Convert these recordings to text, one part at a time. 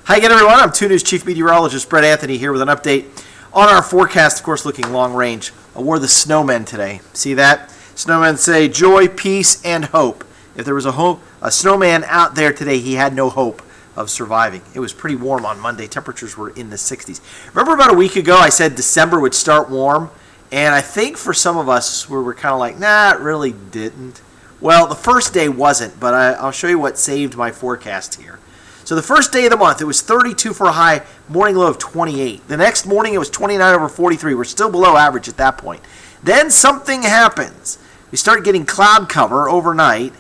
Hi again, everyone. I'm 2 News Chief Meteorologist Brett Anthony here with an update on our forecast, of course, looking long range. We're the snowmen today. See that? Snowmen say joy, peace, and hope. If there was a snowman out there today, he had no hope of surviving. It was pretty warm on Monday. Temperatures were in the 60s. Remember about a week ago I said December would start warm? And I think for some of us, we were kind of like, nah, it really didn't. Well, the first day wasn't, but I'll show you what saved my forecast here. So the first day of the month, it was 32 for a high, morning low of 28. The next morning, it was 29 over 43. We're still below average at that point. Then something happens. We start getting cloud cover overnight,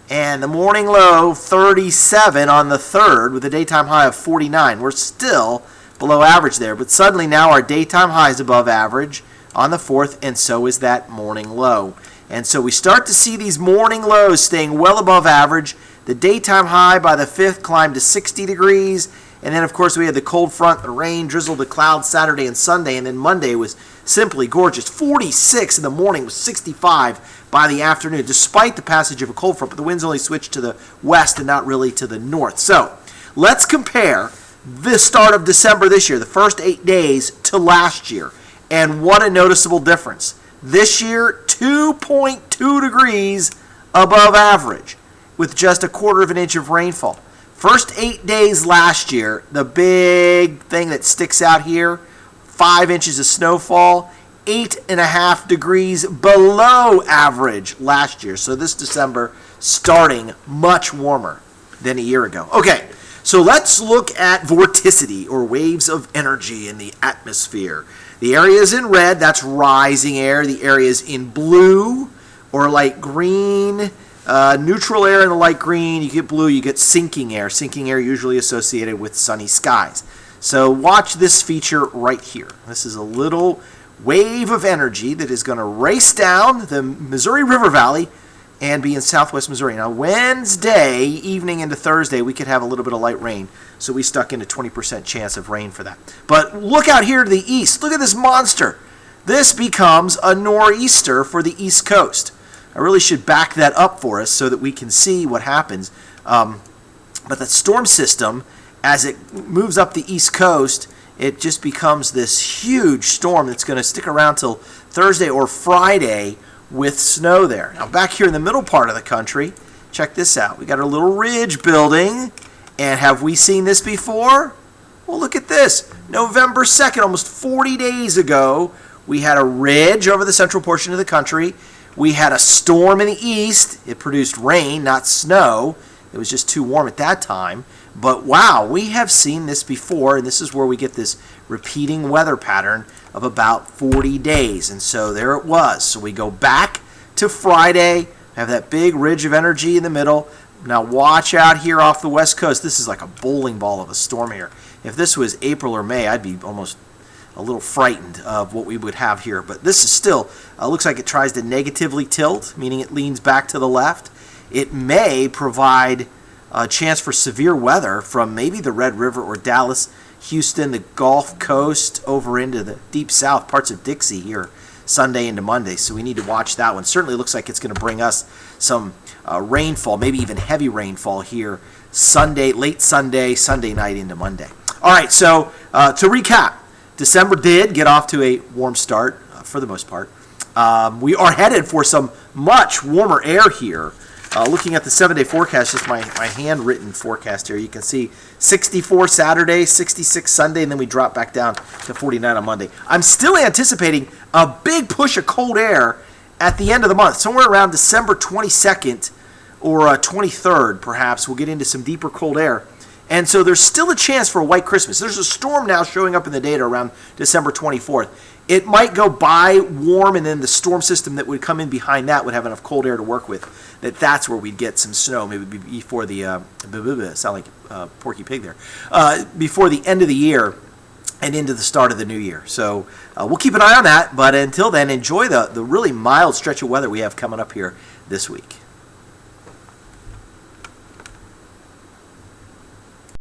and the morning low 37 on the 3rd with a daytime high of 49. We're still below average there, but suddenly now our daytime high is above average on the 4th, and so is that morning low. And so we start to see these morning lows staying well above average. The daytime high by the 5th climbed to 60 degrees. And then, of course, we had the cold front, the rain, drizzle, the clouds Saturday and Sunday. And then Monday was simply gorgeous. 46 in the morning, was 65 by the afternoon, despite the passage of a cold front. But the winds only switched to the west and not really to the north. So let's compare the start of December this year, the first 8 days, to last year. And what a noticeable difference. This year, 2.2 degrees above average, with just a quarter of an inch of rainfall. First 8 days last year, the big thing that sticks out here, 5 inches of snowfall, 8.5 degrees below average last year. So this December starting much warmer than a year ago. Okay, so let's look at vorticity, or waves of energy in the atmosphere. The areas in red, that's rising air. The areas in blue or light green, neutral air in the light green, you get blue, you get sinking air. Sinking air usually associated with sunny skies. So watch this feature right here. This is a little wave of energy that is going to race down the Missouri River Valley and be in southwest Missouri. Now, Wednesday evening into Thursday, we could have a little bit of light rain. So we stuck in a 20% chance of rain for that. But look out here to the east. Look at this monster. This becomes a nor'easter for the East Coast. I really should back that up for us so that we can see what happens. But the storm system, as it moves up the East Coast, it just becomes this huge storm that's going to stick around till Thursday or Friday with snow there. Now back here in the middle part of the country, check this out. We got a little ridge building, and have we seen this before? Well, look at this. November 2nd, almost 40 days ago, we had a ridge over the central portion of the country. We had a storm in the east. It produced rain, not snow. It was just too warm at that time. But wow, we have seen this before, and this is where we get this repeating weather pattern of about 40 days. And so there it was. So we go back to Friday, have that big ridge of energy in the middle. Now watch out here off the west coast. This is like a bowling ball of a storm here. If this was April or May, I'd be almost a little frightened of what we would have here. But this is still, looks like it tries to negatively tilt, meaning it leans back to the left. It may provide a chance for severe weather from maybe the Red River or Dallas, Houston, the Gulf Coast, over into the deep south, parts of Dixie here, Sunday into Monday. So we need to watch that one. Certainly looks like it's going to bring us some rainfall, maybe even heavy rainfall here Sunday, late Sunday, Sunday night into Monday. All right, so to recap, December did get off to a warm start for the most part. We are headed for some much warmer air here. Looking at the 7-day forecast, just my handwritten forecast here, you can see 64 Saturday, 66 Sunday, and then we drop back down to 49 on Monday. I'm still anticipating a big push of cold air at the end of the month, somewhere around December 22nd or 23rd, perhaps. We'll get into some deeper cold air. And so there's still a chance for a white Christmas. There's a storm now showing up in the data around December 24th. It might go by warm, and then the storm system that would come in behind that would have enough cold air to work with. That's where we'd get some snow, maybe before the, sound like Porky Pig there, before the end of the year and into the start of the new year. So we'll keep an eye on that, but until then, enjoy the really mild stretch of weather we have coming up here this week.